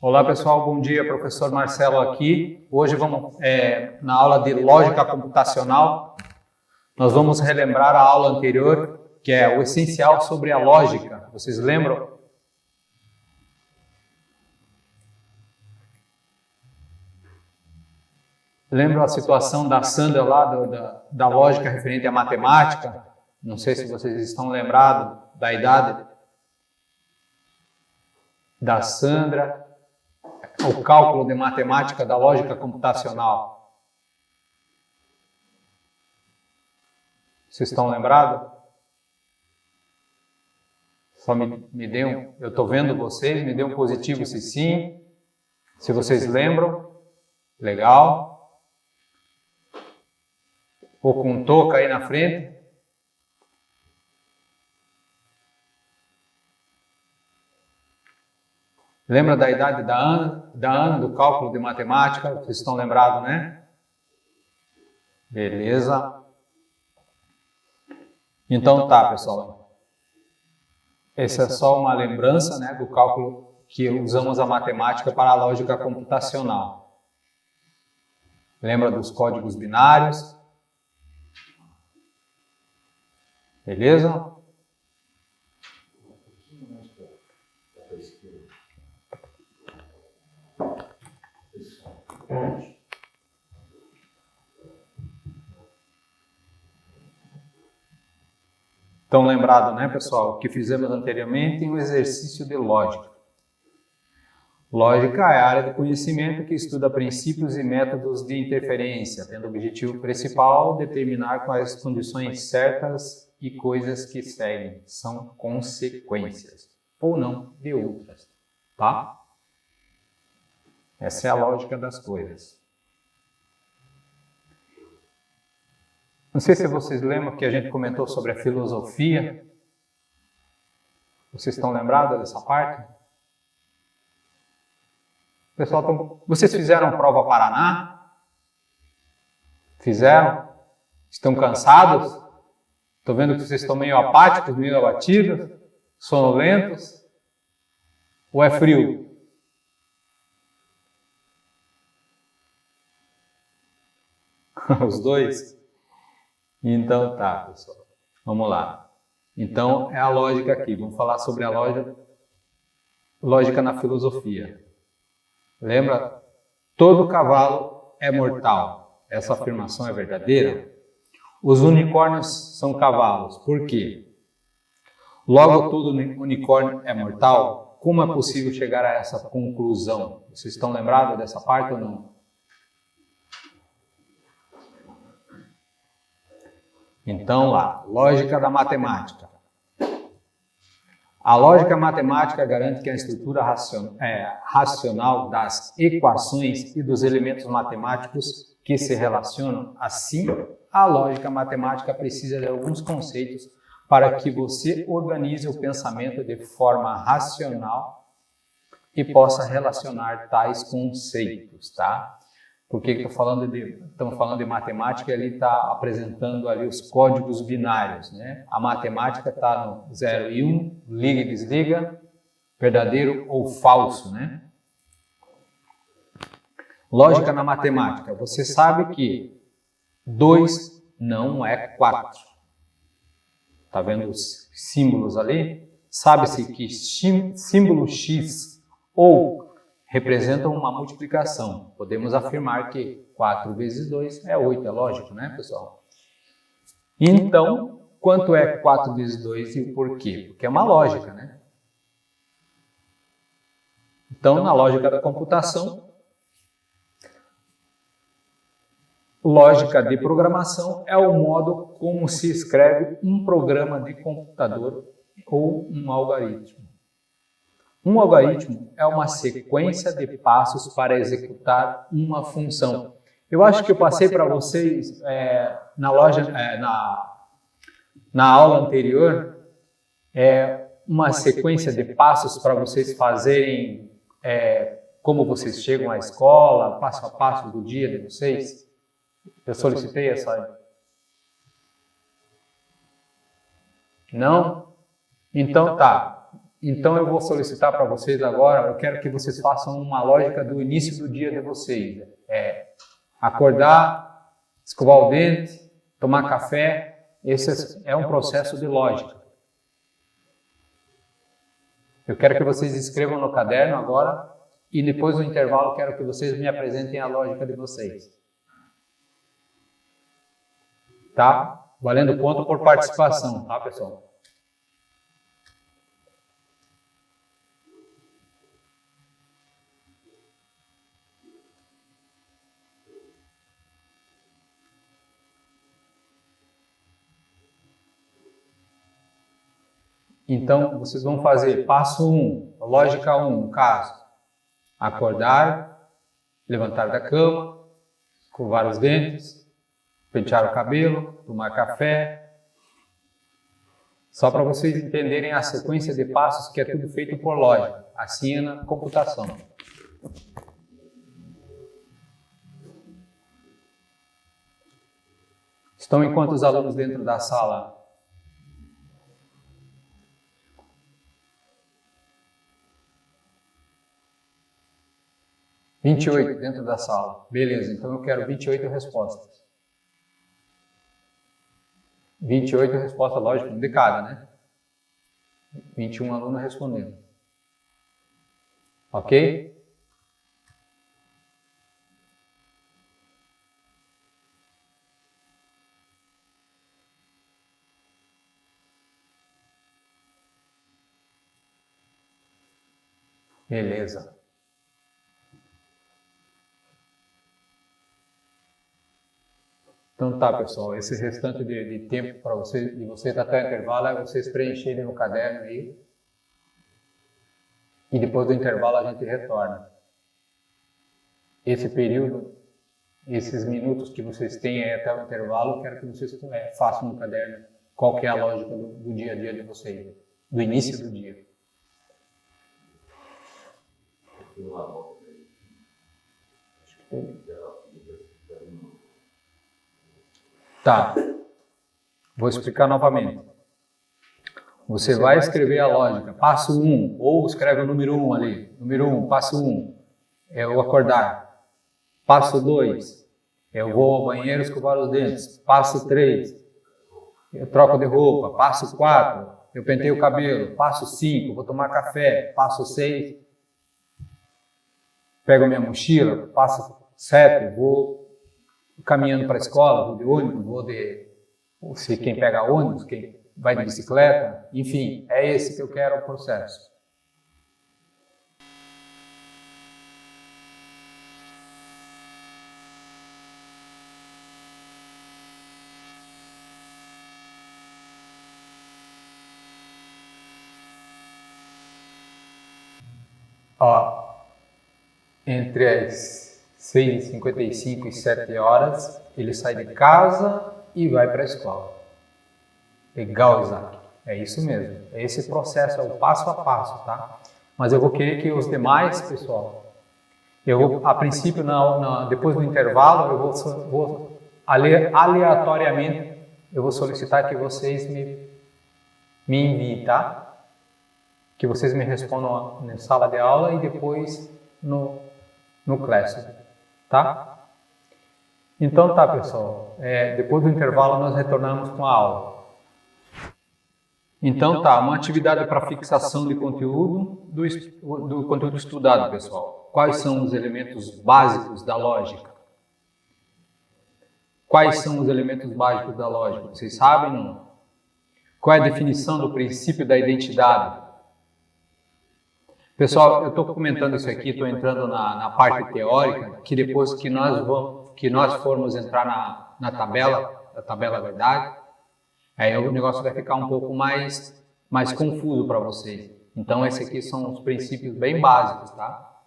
Olá pessoal, bom dia, professor Marcelo aqui. Hoje vamos na aula de lógica computacional. Nós vamos relembrar a aula anterior, que é o essencial sobre a lógica. Vocês lembram? Lembram a situação da Sandra lá, da lógica referente à matemática? Não sei se vocês estão lembrados da idade da Sandra. O cálculo de matemática da lógica computacional. Vocês estão lembrados? Só me dê um... Eu estou vendo vocês, me dê um positivo se sim. Se vocês lembram, legal. Ou com um toca aí na frente. Lembra da idade da Ana, do cálculo de matemática? Vocês estão lembrados, né? Beleza. Então tá, pessoal. Essa é só uma lembrança, né, do cálculo que usamos a matemática para a lógica computacional. Lembra dos códigos binários? Beleza? Estão lembrados, né, pessoal, que fizemos anteriormente um exercício de lógica. Lógica é a área de conhecimento que estuda princípios e métodos de interferência, tendo o objetivo principal determinar quais condições certas e coisas que seguem são consequências, ou não, de outras, tá? Essa é a lógica das coisas. Não sei se vocês lembram que a gente comentou sobre a filosofia. Vocês estão lembrados dessa parte? Pessoal, vocês fizeram prova Paraná? Fizeram? Estão cansados? Estou vendo que vocês estão meio apáticos, meio abatidos, sonolentos. Ou é frio? Os dois? Então tá, pessoal. Vamos lá. Então é a lógica aqui. Vamos falar sobre a lógica na filosofia. Lembra? Todo cavalo é mortal. Essa afirmação é verdadeira? Os unicórnios são cavalos. Por quê? Logo, todo unicórnio é mortal? Como é possível chegar a essa conclusão? Vocês estão lembrados dessa parte ou não? Então lá, lógica da matemática. A lógica matemática garante que a estrutura racional das equações e dos elementos matemáticos que se relacionam. Assim, a lógica matemática precisa de alguns conceitos para que você organize o pensamento de forma racional e possa relacionar tais conceitos, tá? Por que estamos falando de matemática? Ele está apresentando ali os códigos binários, né? A matemática está no 0 e 1, liga e desliga, verdadeiro ou falso, né? Lógica na matemática. Você sabe que 2 não é 4. Está vendo os símbolos ali? Sabe-se que símbolo X ou representam uma multiplicação. Podemos afirmar que 4 vezes 2 é 8, é lógico, né, pessoal? Então, quanto é 4 vezes 2 e o porquê? Porque é uma lógica, né? Então, na lógica da computação, lógica de programação é o modo como se escreve um programa de computador ou um algoritmo. Um algoritmo é uma sequência de passos para executar uma função. Eu acho que eu passei para vocês na aula anterior uma sequência de passos para vocês fazerem como vocês chegam à escola, passo a passo do dia de vocês. Eu solicitei essa. Não? Então tá. Então eu vou solicitar para vocês agora, eu quero que vocês façam uma lógica do início do dia de vocês. Acordar, escovar o dente, tomar café, esse é um processo de lógica. Eu quero que vocês escrevam no caderno agora e depois do intervalo quero que vocês me apresentem a lógica de vocês. Tá? Valendo ponto por participação, tá, pessoal? Então, vocês vão fazer passo 1, lógica 1, no caso. Acordar, levantar da cama, escovar os dentes, pentear o cabelo, tomar café. Só para vocês entenderem a sequência de passos que é tudo feito por lógica, assim é na computação. Estão em quantos alunos dentro da sala? 28 dentro da sala. Beleza, então eu quero 28 respostas. 28 respostas, lógico, um de cada, né? 21 alunos respondendo. Ok? Beleza. Então tá, pessoal, esse restante de tempo para vocês, de vocês até o intervalo, é vocês preencherem no caderno aí. E depois do intervalo a gente retorna. Esse período, esses minutos que vocês têm aí até o intervalo, eu quero que vocês façam no caderno qual que é a lógica do dia a dia de vocês, do início do dia. Tá, vou explicar novamente. Você vai escrever a lógica, passo 1, ou escreve o número 1 ali. Número 1, passo 1, é o acordar. Passo 2, eu vou ao banheiro escovar os dentes. Passo 3, eu troco de roupa. Passo 4, eu penteio o cabelo. Passo 5, vou tomar café. Passo 6, pego minha mochila. Passo 7, vou caminhando para a escola, vou de ônibus, se quem pega ônibus, quem vai de bicicleta, enfim, é esse que eu quero o processo. Ó, entre as 6h55 e 7 horas, ele sai de casa e vai para a escola. Legal, Isaac. É isso mesmo. É esse processo, é o passo a passo, tá? Mas eu vou querer que os demais, pessoal, a princípio, depois do intervalo, eu vou aleatoriamente, eu vou solicitar que vocês me enviem, tá? Que vocês me respondam na sala de aula e depois no Classroom. Tá? Então tá, pessoal, depois do intervalo nós retornamos com a aula. Então tá, uma atividade para fixação de conteúdo, do conteúdo estudado, pessoal. Quais são os elementos básicos da lógica? Quais são os elementos básicos da lógica? Vocês sabem, não? Qual é a definição do princípio da identidade? Pessoal, eu estou comentando isso aqui, estou entrando na parte teórica, que depois que nós formos entrar na tabela verdade, aí o negócio vai ficar um pouco mais confuso para vocês. Então, esses aqui são os princípios bem básicos, tá?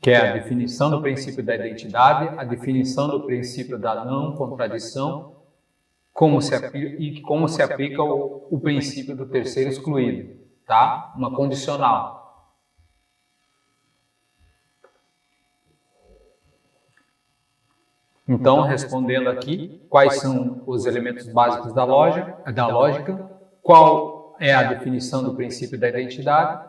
Que é a definição do princípio da identidade, a definição do princípio da não contradição, como se aplica o princípio do terceiro excluído. Tá? Uma condicional. Então, respondendo aqui, quais são os elementos básicos da lógica, qual qual é a definição do princípio da identidade,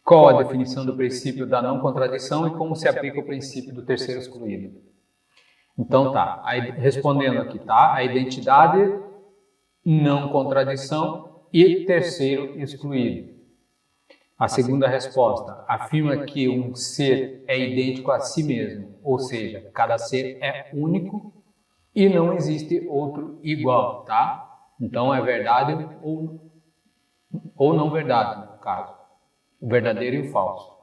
qual a definição do princípio da não contradição e como se aplica o princípio do terceiro excluído. Então tá, respondendo aqui, tá? A identidade, não contradição e terceiro excluído. A segunda resposta afirma que um ser é idêntico a si mesmo, ou seja, cada ser é único e não existe outro igual, tá? Então é verdade ou não verdade, no caso. O verdadeiro e o falso.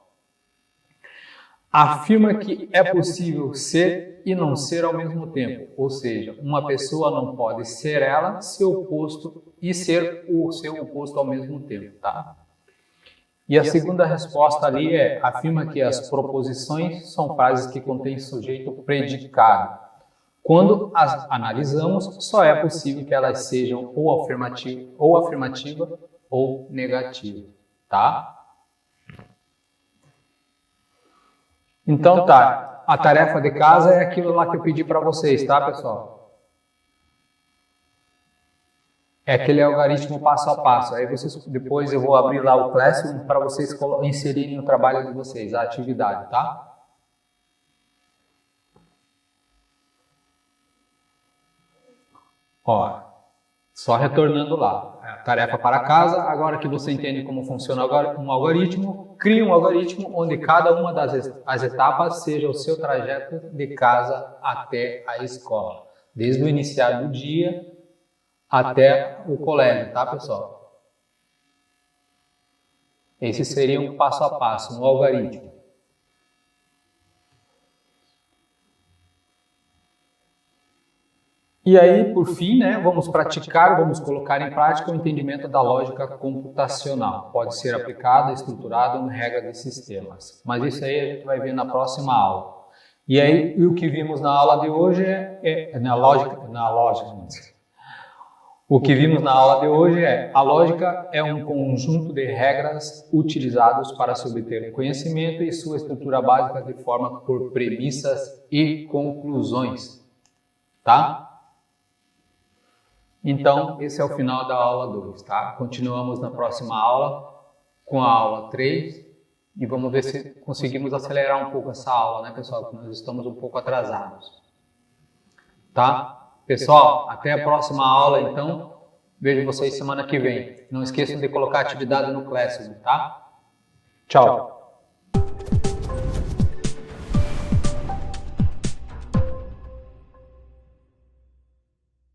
Afirma que é possível ser e não ser ao mesmo tempo, ou seja, uma pessoa não pode ser ela, seu oposto e ser o seu oposto ao mesmo tempo, tá? E a segunda resposta ali afirma que as proposições são frases que contêm sujeito predicado. Quando as analisamos, só é possível que elas sejam ou afirmativa ou negativa, tá? Então tá, a tarefa de casa é aquilo lá que eu pedi para vocês, tá, pessoal? É aquele algoritmo passo a passo. Aí depois eu vou abrir lá o Classroom para vocês inserirem o trabalho de vocês, a atividade, tá? Ó, só retornando lá. Tarefa para casa, agora que você entende como funciona um algoritmo, crie um algoritmo onde cada uma das etapas seja o seu trajeto de casa até a escola. Desde o iniciar do dia até o colégio, tá, pessoal? Esse seria um passo a passo, um algoritmo. E aí, por fim, né, vamos colocar em prática o entendimento da lógica computacional. Pode ser aplicado, estruturado em regra de sistemas. Mas isso aí a gente vai ver na próxima aula. E aí, o que vimos na aula de hoje O que vimos na aula de hoje a lógica é um conjunto de regras utilizados para se obter um conhecimento e sua estrutura básica de forma por premissas e conclusões, tá? Então, esse é o final da aula 2, tá? Continuamos na próxima aula com a aula 3 e vamos ver se conseguimos acelerar um pouco essa aula, né, pessoal? Porque nós estamos um pouco atrasados, tá? Pessoal, até a próxima aula, então. Vejo vocês semana que vem. Não esqueçam de colocar atividade no Classroom, tá? Tchau!